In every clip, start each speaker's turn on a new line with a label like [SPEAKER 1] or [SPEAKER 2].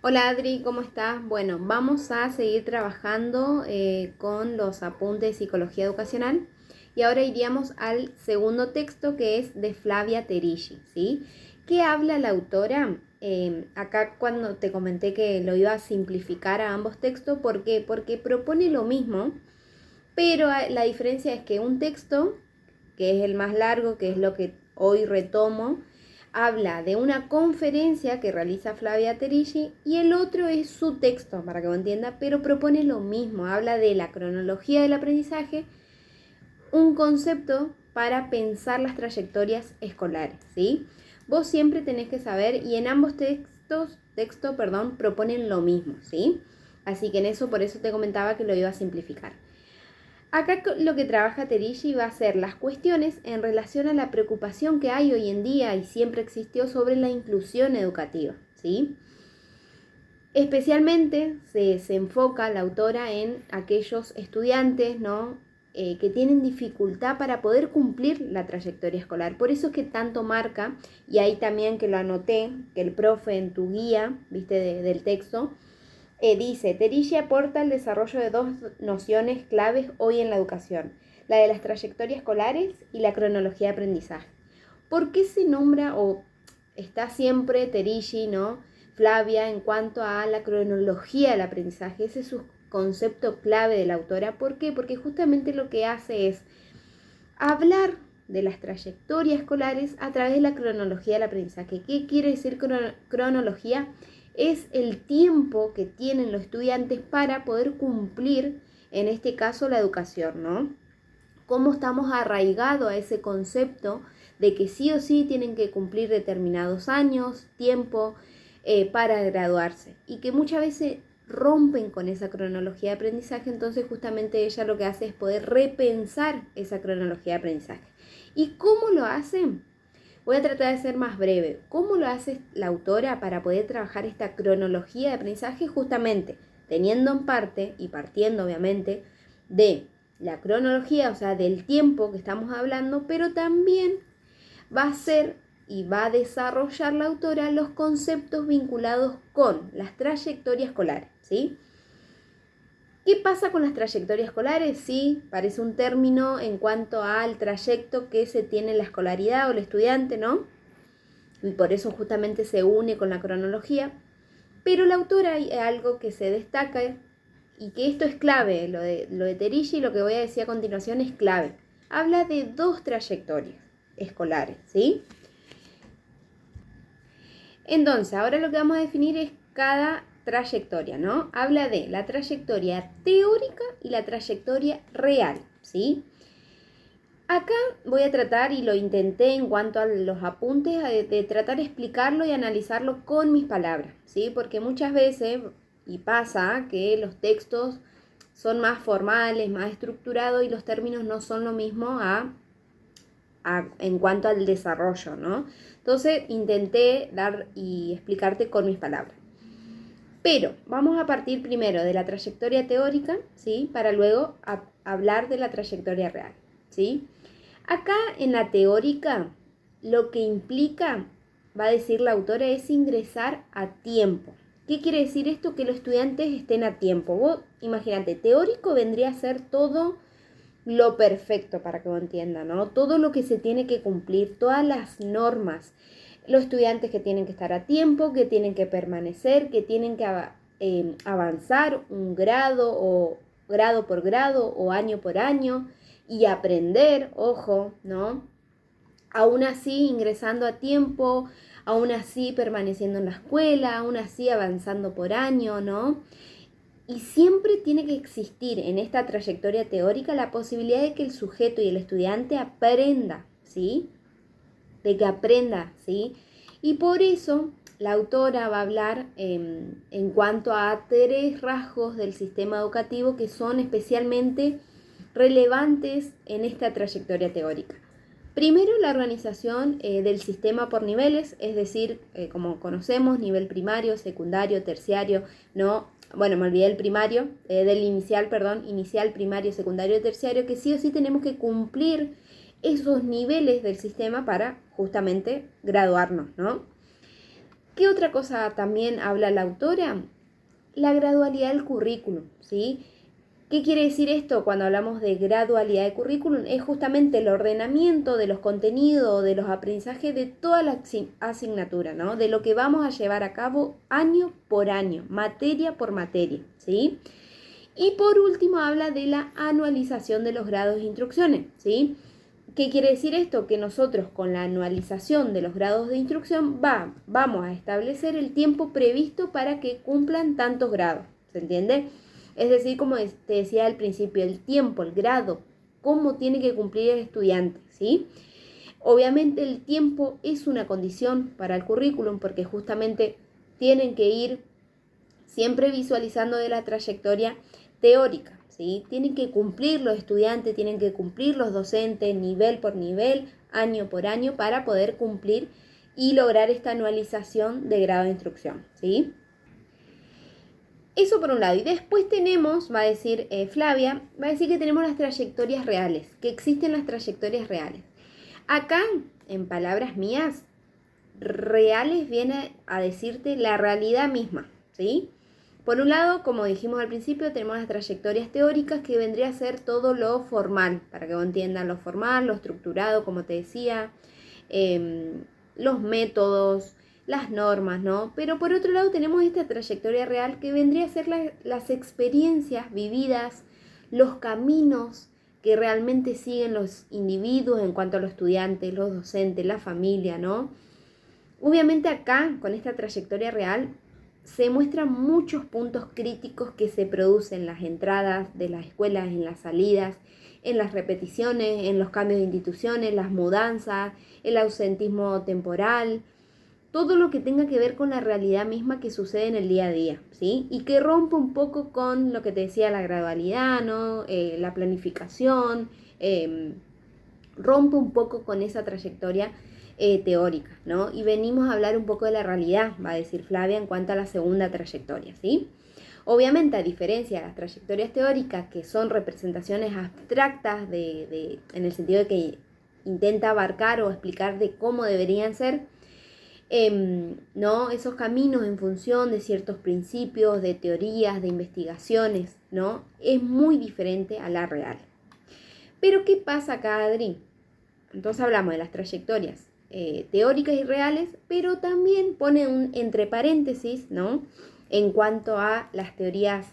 [SPEAKER 1] Hola Adri, ¿cómo estás? Bueno, vamos a seguir trabajando con los apuntes de psicología educacional y ahora iríamos al segundo texto que es de Flavia Terilli, ¿sí? ¿Qué habla la autora? Acá cuando te comenté que lo iba a simplificar a ambos textos, ¿por qué? Porque propone lo mismo, pero la diferencia es que un texto, que es el más largo, que es lo que hoy retomo, habla de una conferencia que realiza Flavia Terilli y el otro es su texto, para que me entienda, pero propone lo mismo, habla de la cronología del aprendizaje, un concepto para pensar las trayectorias escolares, ¿sí? Vos siempre tenés que saber, y en ambos proponen lo mismo, ¿sí? Así que en eso, por eso te comentaba que lo iba a simplificar. Acá lo que trabaja Terilli va a ser las cuestiones en relación a la preocupación que hay hoy en día y siempre existió sobre la inclusión educativa, ¿sí? Especialmente se enfoca la autora en aquellos estudiantes, ¿no? Que tienen dificultad para poder cumplir la trayectoria escolar. Por eso es que tanto marca, y ahí también que lo anoté, que el profe en tu guía, viste, del texto, dice, Terilli aporta el desarrollo de dos nociones claves hoy en la educación, la de las trayectorias escolares y la cronología de aprendizaje. ¿Por qué se nombra o está siempre Terilli, ¿no? Flavia en cuanto a la cronología del aprendizaje? Ese es su concepto clave de la autora. ¿Por qué? Porque justamente lo que hace es hablar de las trayectorias escolares a través de la cronología del aprendizaje. ¿Qué quiere decir cronología? Es el tiempo que tienen los estudiantes para poder cumplir, en este caso, la educación, ¿no? Cómo estamos arraigados a ese concepto de que sí o sí tienen que cumplir determinados años, tiempo, para graduarse. Y que muchas veces rompen con esa cronología de aprendizaje, entonces justamente ella lo que hace es poder repensar esa cronología de aprendizaje. ¿Y cómo lo hacen? Voy a tratar de ser más breve. ¿Cómo lo hace la autora para poder trabajar esta cronología de aprendizaje? Justamente teniendo en parte y partiendo obviamente de la cronología, o sea, del tiempo que estamos hablando, pero también va a ser y va a desarrollar la autora los conceptos vinculados con las trayectorias escolares, ¿sí? ¿Qué pasa con las trayectorias escolares? Sí, parece un término en cuanto al trayecto que se tiene en la escolaridad o el estudiante, ¿no? Y por eso justamente se une con la cronología. Pero la autora hay algo que se destaca y que esto es clave, lo de Terilli, lo que voy a decir a continuación es clave. Habla de dos trayectorias escolares, ¿sí? Entonces, ahora lo que vamos a definir es cada trayectoria, ¿no? Habla de la trayectoria teórica y la trayectoria real, ¿sí? Acá voy a tratar, y lo intenté en cuanto a los apuntes, de tratar de explicarlo y analizarlo con mis palabras, ¿sí? Porque muchas veces, y pasa, que los textos son más formales, más estructurados y los términos no son lo mismo en cuanto al desarrollo, ¿no? Entonces intenté dar y explicarte con mis palabras. Pero vamos a partir primero de la trayectoria teórica, ¿sí? Para luego hablar de la trayectoria real, ¿sí? Acá en la teórica, lo que implica, va a decir la autora, es ingresar a tiempo. ¿Qué quiere decir esto? Que los estudiantes estén a tiempo. Vos, imagínate, teórico vendría a ser todo lo perfecto, para que lo entiendan, ¿no? Todo lo que se tiene que cumplir, todas las normas. Los estudiantes que tienen que estar a tiempo, que tienen que permanecer, que tienen que avanzar un grado o grado por grado o año por año y aprender, ojo, ¿no? Aún así ingresando a tiempo, aún así permaneciendo en la escuela, aún así avanzando por año, ¿no? Y siempre tiene que existir en esta trayectoria teórica la posibilidad de que el sujeto y el estudiante aprenda, ¿sí? De que aprenda, ¿sí? Y por eso la autora va a hablar en cuanto a tres rasgos del sistema educativo que son especialmente relevantes en esta trayectoria teórica. Primero, la organización del sistema por niveles, es decir, como conocemos, nivel primario, secundario, terciario, ¿no? Bueno, me olvidé del primario, del inicial, perdón, inicial, primario, secundario, terciario, que sí o sí tenemos que cumplir esos niveles del sistema para justamente graduarnos, ¿no? ¿Qué otra cosa también habla la autora? La gradualidad del currículum, ¿sí? ¿Qué quiere decir esto cuando hablamos de gradualidad de currículum? Es justamente el ordenamiento de los contenidos, de los aprendizajes de toda la asignatura, ¿no? De lo que vamos a llevar a cabo año por año, materia por materia, ¿sí? Y por último habla de la anualización de los grados de instrucciones, ¿sí? ¿Qué quiere decir esto? Que nosotros con la anualización de los grados de instrucción vamos a establecer el tiempo previsto para que cumplan tantos grados, ¿se entiende? Es decir, como te decía al principio, el tiempo, el grado, cómo tiene que cumplir el estudiante, ¿sí? Obviamente el tiempo es una condición para el currículum porque justamente tienen que ir siempre visualizando de la trayectoria teórica, ¿sí? Tienen que cumplir los estudiantes, tienen que cumplir los docentes nivel por nivel, año por año, para poder cumplir y lograr esta anualización de grado de instrucción, ¿sí? Eso por un lado. Y después tenemos, va a decir Flavia, va a decir que tenemos las trayectorias reales, que existen las trayectorias reales. Acá, en palabras mías, reales viene a decirte la realidad misma, ¿sí? Por un lado, como dijimos al principio, tenemos las trayectorias teóricas, que vendría a ser todo lo formal, para que vos entiendas lo formal, lo estructurado, como te decía, los métodos, las normas, ¿no? Pero por otro lado tenemos esta trayectoria real que vendría a ser las experiencias vividas, los caminos que realmente siguen los individuos en cuanto a los estudiantes, los docentes, la familia, ¿no? Obviamente acá, con esta trayectoria real, se muestran muchos puntos críticos que se producen en las entradas de las escuelas, en las salidas, en las repeticiones, en los cambios de instituciones, las mudanzas, el ausentismo temporal, todo lo que tenga que ver con la realidad misma que sucede en el día a día, ¿sí? Y que rompe un poco con lo que te decía, la gradualidad, ¿no? La planificación, rompe un poco con esa trayectoria teórica, ¿no? Y venimos a hablar un poco de la realidad, va a decir Flavia, en cuanto a la segunda trayectoria, ¿sí? Obviamente, a diferencia de las trayectorias teóricas, que son representaciones abstractas en el sentido de que intenta abarcar o explicar de cómo deberían ser, ¿no? Esos caminos en función de ciertos principios, de teorías, de investigaciones, ¿no? Es muy diferente a la real. Pero ¿qué pasa acá, Adri? Entonces hablamos de las trayectorias teóricas y reales, pero también pone un entre paréntesis, ¿no? En cuanto a las teorías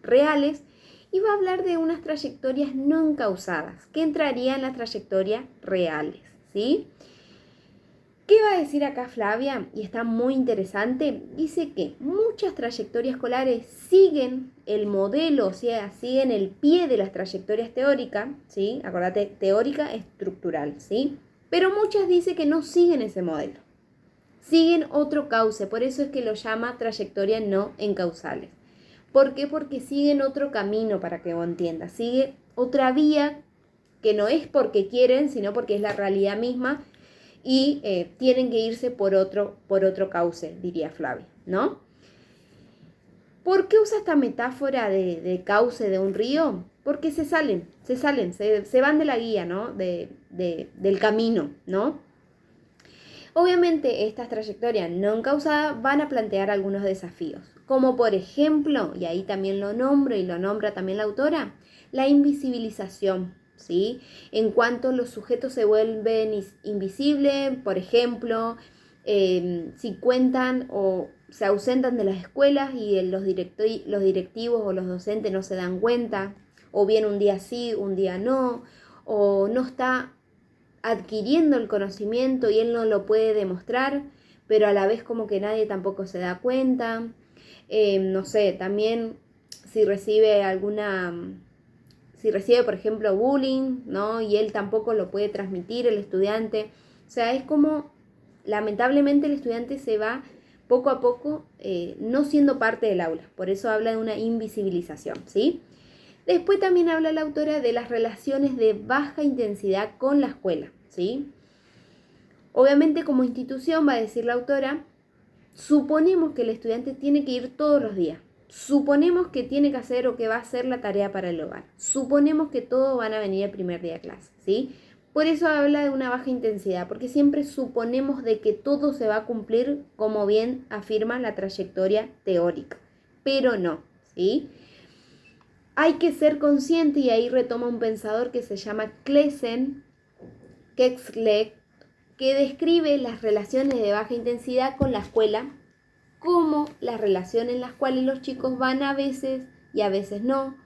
[SPEAKER 1] reales, y va a hablar de unas trayectorias no encausadas, que entrarían en las trayectorias reales, ¿sí? ¿Qué va a decir acá Flavia? Y está muy interesante. Dice que muchas trayectorias escolares siguen el modelo, o sea, siguen el pie de las trayectorias teóricas, ¿sí? Acordate, teórica estructural, ¿sí? Pero muchas dice que no siguen ese modelo. Siguen otro cauce, por eso es que lo llama trayectorias no encausales. ¿Por qué? Porque siguen otro camino, para que vos entiendas. Sigue otra vía que no es porque quieren, sino porque es la realidad misma, y tienen que irse por otro cauce, diría Flavia, ¿no? ¿Por qué usa esta metáfora de cauce de un río? Porque se van de la guía, ¿no? Del camino, ¿no? Obviamente estas trayectorias no encausadas van a plantear algunos desafíos, como por ejemplo, y ahí también lo nombro y lo nombra también la autora, la invisibilización, ¿sí? En cuanto los sujetos se vuelven invisibles, por ejemplo, si cuentan o se ausentan de las escuelas y los directivos o los docentes no se dan cuenta, o bien un día sí, un día no, o no está adquiriendo el conocimiento y él no lo puede demostrar, pero a la vez como que nadie tampoco se da cuenta. No sé, también si recibe por ejemplo bullying, ¿no? Y él tampoco lo puede transmitir, el estudiante. O sea, es como lamentablemente el estudiante se va poco a poco no siendo parte del aula. Por eso habla de una invisibilización, ¿sí? Después también habla la autora de las relaciones de baja intensidad con la escuela, ¿sí? Obviamente como institución, va a decir la autora, suponemos que el estudiante tiene que ir todos los días. Suponemos que tiene que hacer o que va a hacer la tarea para el hogar. Suponemos que todos van a venir el primer día de clase, ¿sí? Por eso habla de una baja intensidad, porque siempre suponemos de que todo se va a cumplir como bien afirma la trayectoria teórica, pero no, ¿sí? Hay que ser consciente, y ahí retoma un pensador que se llama Kexler, que describe las relaciones de baja intensidad con la escuela como las relaciones en las cuales los chicos van a veces y a veces no,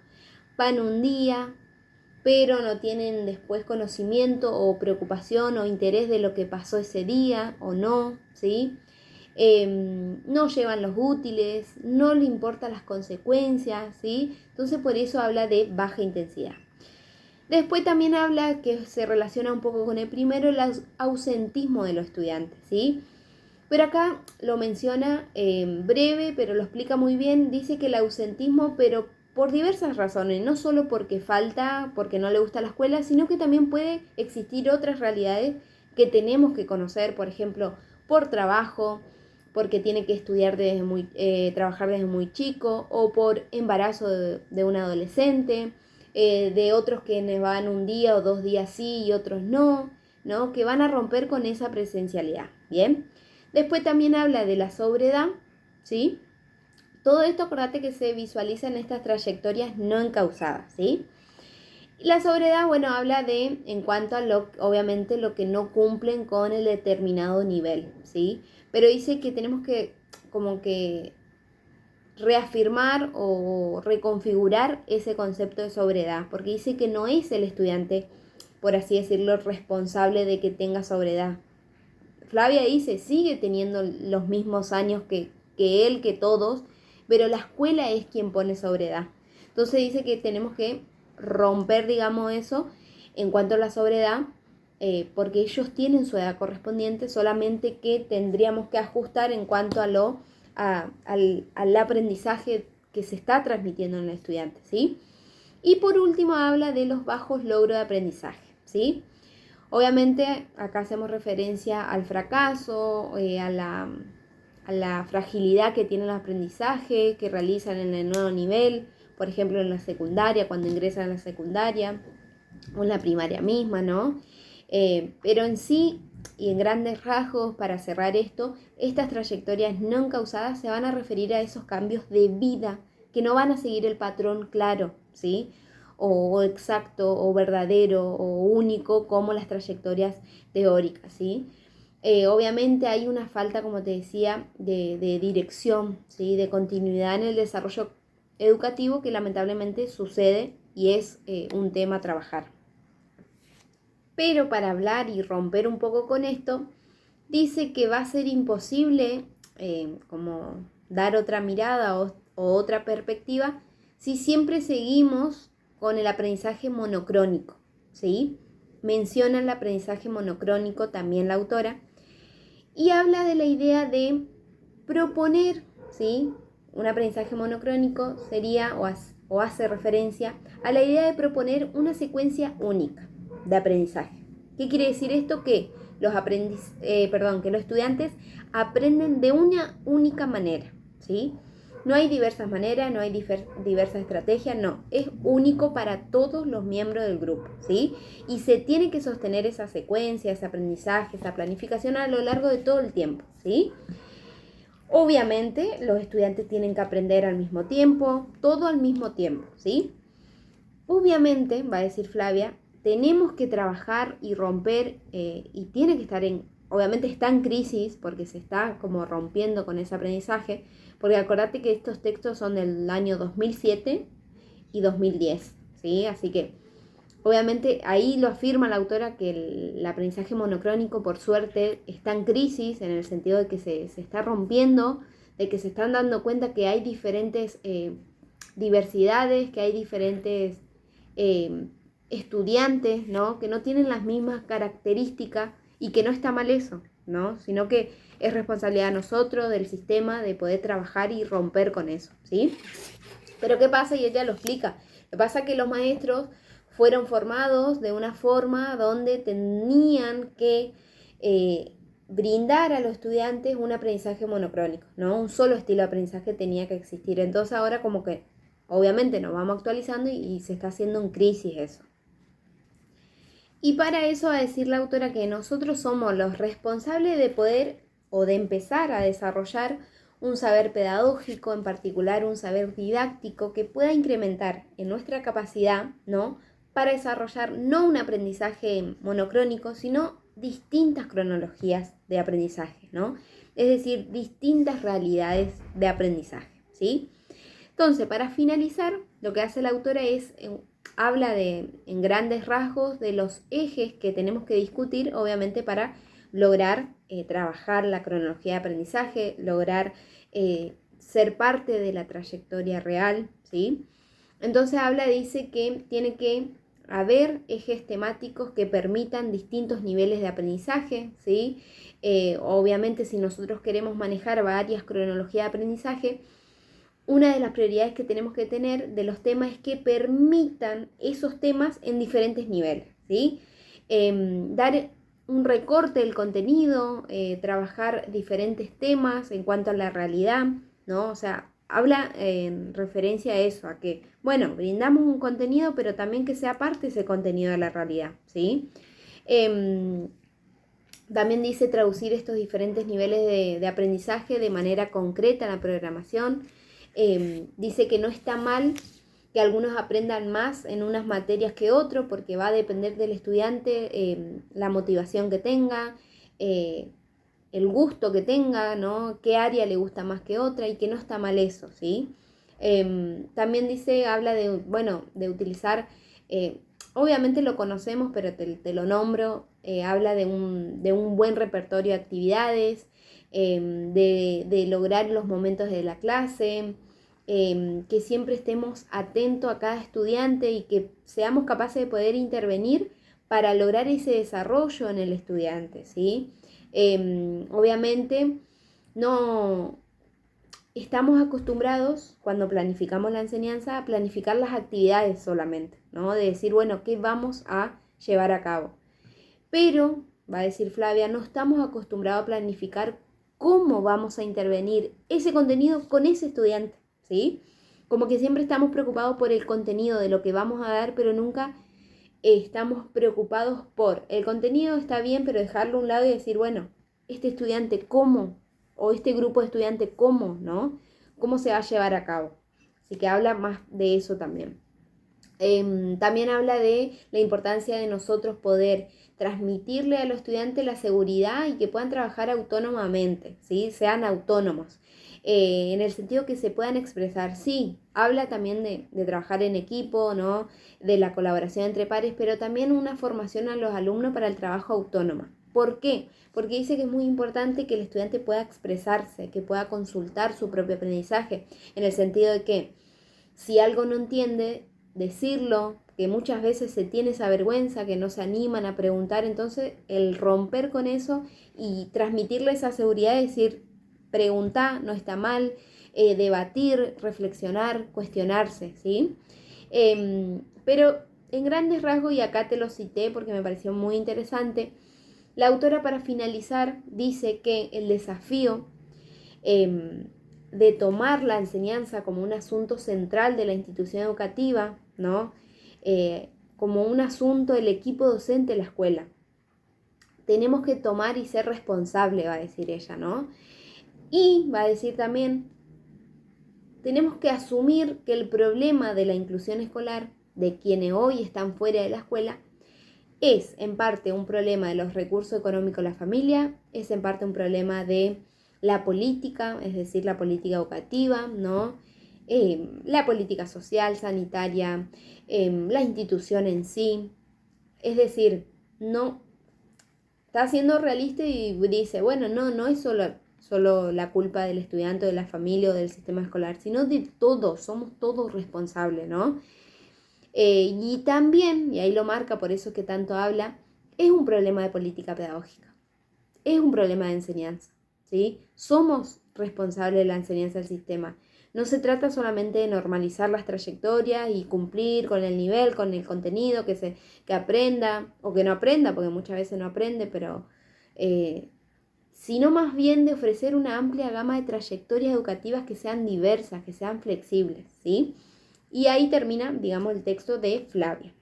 [SPEAKER 1] van un día, pero no tienen después conocimiento o preocupación o interés de lo que pasó ese día o no, ¿sí? No llevan los útiles, no le importan las consecuencias, ¿sí? Entonces por eso habla de baja intensidad. Después también habla, que se relaciona un poco con el primero, el ausentismo de los estudiantes, ¿sí? Pero acá lo menciona breve, pero lo explica muy bien. Dice que el ausentismo, pero por diversas razones, no solo porque falta, porque no le gusta la escuela, sino que también puede existir otras realidades que tenemos que conocer, por ejemplo, por trabajo, porque tiene que estudiar trabajar desde muy chico, o por embarazo de un adolescente, de otros que van un día o 2 días sí y otros no, ¿no? Que van a romper con esa presencialidad, ¿bien? Después también habla de la sobredad, ¿sí? Todo esto, acordate que se visualiza en estas trayectorias no encausadas, ¿sí? La sobredad, bueno, habla de, en cuanto a obviamente, lo que no cumplen con el determinado nivel, ¿sí? Pero dice que tenemos que, como que, reafirmar o reconfigurar ese concepto de sobredad, porque dice que no es el estudiante, por así decirlo, responsable de que tenga sobredad. Flavia dice, sigue teniendo los mismos años que él, que todos, pero la escuela es quien pone sobredad. Entonces dice que tenemos que romper, digamos, eso en cuanto a la sobredad, porque ellos tienen su edad correspondiente, solamente que tendríamos que ajustar en cuanto al aprendizaje que se está transmitiendo en el estudiante, ¿sí? Y por último habla de los bajos logros de aprendizaje, ¿sí? Obviamente acá hacemos referencia al fracaso, a la fragilidad que tiene el aprendizaje que realizan en el nuevo nivel, por ejemplo en la secundaria, cuando ingresan a la secundaria, o en la primaria misma, ¿no? Pero en sí, y en grandes rasgos, para cerrar esto, estas trayectorias no encausadas se van a referir a esos cambios de vida que no van a seguir el patrón claro, ¿sí? O exacto, o verdadero, o único, como las trayectorias teóricas, ¿sí? Obviamente hay una falta, como te decía, de dirección, ¿sí? De continuidad en el desarrollo educativo, que lamentablemente sucede y es un tema a trabajar. Pero para hablar y romper un poco con esto, dice que va a ser imposible como dar otra mirada o otra perspectiva si siempre seguimos con el aprendizaje monocrónico, ¿sí? Menciona el aprendizaje monocrónico también la autora y habla de la idea de proponer, ¿sí? Un aprendizaje monocrónico sería o hace referencia a la idea de proponer una secuencia única de aprendizaje. ¿Qué quiere decir esto? Que que los estudiantes aprenden de una única manera, ¿sí? No hay diversas maneras, no hay diversas estrategias, no. Es único para todos los miembros del grupo, ¿sí? Y se tiene que sostener esa secuencia, ese aprendizaje, esa planificación a lo largo de todo el tiempo, ¿sí? Obviamente, los estudiantes tienen que aprender al mismo tiempo, todo al mismo tiempo, ¿sí? Obviamente, va a decir Flavia, tenemos que trabajar y romper, y tiene que estar obviamente está en crisis porque se está como rompiendo con ese aprendizaje, porque acordate que estos textos son del año 2007 y 2010, ¿sí? Así que, obviamente, ahí lo afirma la autora que el aprendizaje monocrónico, por suerte, está en crisis, en el sentido de que se está rompiendo, de que se están dando cuenta que hay diferentes diversidades, que hay diferentes estudiantes, ¿no? Que no tienen las mismas características y que no está mal eso, ¿no? Sino que es responsabilidad de nosotros, del sistema, de poder trabajar y romper con eso, ¿sí? Pero ¿qué pasa? Y ella lo explica. Lo que pasa es que los maestros fueron formados de una forma donde tenían que brindar a los estudiantes un aprendizaje monocrónico, ¿no? Un solo estilo de aprendizaje tenía que existir. Entonces ahora como que obviamente nos vamos actualizando y se está haciendo en crisis eso. Y para eso va a decir la autora que nosotros somos los responsables de poder o de empezar a desarrollar un saber pedagógico, en particular un saber didáctico que pueda incrementar en nuestra capacidad, ¿no?, para desarrollar no un aprendizaje monocrónico, sino distintas cronologías de aprendizaje, ¿no? Es decir, distintas realidades de aprendizaje, ¿sí? Entonces, para finalizar, lo que hace la autora es, habla en grandes rasgos de los ejes que tenemos que discutir, obviamente, para lograr trabajar la cronología de aprendizaje, lograr ser parte de la trayectoria real, ¿sí? Entonces dice que tiene que haber ejes temáticos que permitan distintos niveles de aprendizaje, ¿sí? Obviamente, si nosotros queremos manejar varias cronologías de aprendizaje, una de las prioridades que tenemos que tener de los temas es que permitan esos temas en diferentes niveles, ¿sí? Dar un recorte del contenido, trabajar diferentes temas en cuanto a la realidad, ¿no? O sea, habla en referencia a eso, a que, bueno, brindamos un contenido, pero también que sea parte ese contenido de la realidad, ¿sí? También dice traducir estos diferentes niveles de aprendizaje de manera concreta en la programación. Dice que no está mal que algunos aprendan más en unas materias que otros, porque va a depender del estudiante, la motivación que tenga, el gusto que tenga, ¿no? Qué área le gusta más que otra, y que no está mal eso, ¿sí? También habla de utilizar, obviamente lo conocemos, pero te lo nombro, habla de un buen repertorio de actividades, de lograr los momentos de la clase, que siempre estemos atentos a cada estudiante y que seamos capaces de poder intervenir para lograr ese desarrollo en el estudiante, ¿sí? Obviamente no estamos acostumbrados, cuando planificamos la enseñanza, a planificar las actividades solamente, ¿no? De decir, bueno, ¿qué vamos a llevar a cabo? Pero, va a decir Flavia, no estamos acostumbrados a planificar cómo vamos a intervenir ese contenido con ese estudiante, ¿sí? Como que siempre estamos preocupados por el contenido de lo que vamos a dar, pero nunca estamos preocupados por el contenido. Está bien, pero dejarlo a un lado y decir, bueno, este estudiante cómo, o este grupo de estudiantes cómo, ¿no? ¿Cómo se va a llevar a cabo? Así que habla más de eso también. También habla de la importancia de nosotros poder transmitirle a los estudiantes la seguridad y que puedan trabajar autónomamente, ¿sí? Sean autónomos. En el sentido que se puedan expresar, sí, habla también de trabajar en equipo, ¿no? De la colaboración entre pares, pero también una formación a los alumnos para el trabajo autónomo. ¿Por qué? Porque dice que es muy importante que el estudiante pueda expresarse, que pueda consultar su propio aprendizaje, en el sentido de que si algo no entiende, decirlo, que muchas veces se tiene esa vergüenza, que no se animan a preguntar. Entonces el romper con eso y transmitirle esa seguridad de decir, preguntar, no está mal, debatir, reflexionar, cuestionarse, ¿sí? Pero en grandes rasgos, y acá te lo cité porque me pareció muy interesante, la autora, para finalizar, dice que el desafío de tomar la enseñanza como un asunto central de la institución educativa, ¿no? Como un asunto del equipo docente de la escuela. Tenemos que tomar y ser responsables, va a decir ella, ¿no? Y va a decir también, tenemos que asumir que el problema de la inclusión escolar, de quienes hoy están fuera de la escuela, es en parte un problema de los recursos económicos de la familia, es en parte un problema de la política, es decir, la política educativa, ¿no? La política social, sanitaria, la institución en sí. Es decir, no está siendo realista y dice, bueno, no es solo la culpa del estudiante, de la familia o del sistema escolar, sino de todos, somos todos responsables, ¿no? Y también, y ahí lo marca, por eso que tanto habla, es un problema de política pedagógica, es un problema de enseñanza, ¿sí? Somos responsables de la enseñanza del sistema. No se trata solamente de normalizar las trayectorias y cumplir con el nivel, con el contenido, que aprenda o que no aprenda, porque muchas veces no aprende, pero sino más bien de ofrecer una amplia gama de trayectorias educativas que sean diversas, que sean flexibles, ¿sí? Y ahí termina, digamos, el texto de Flavia.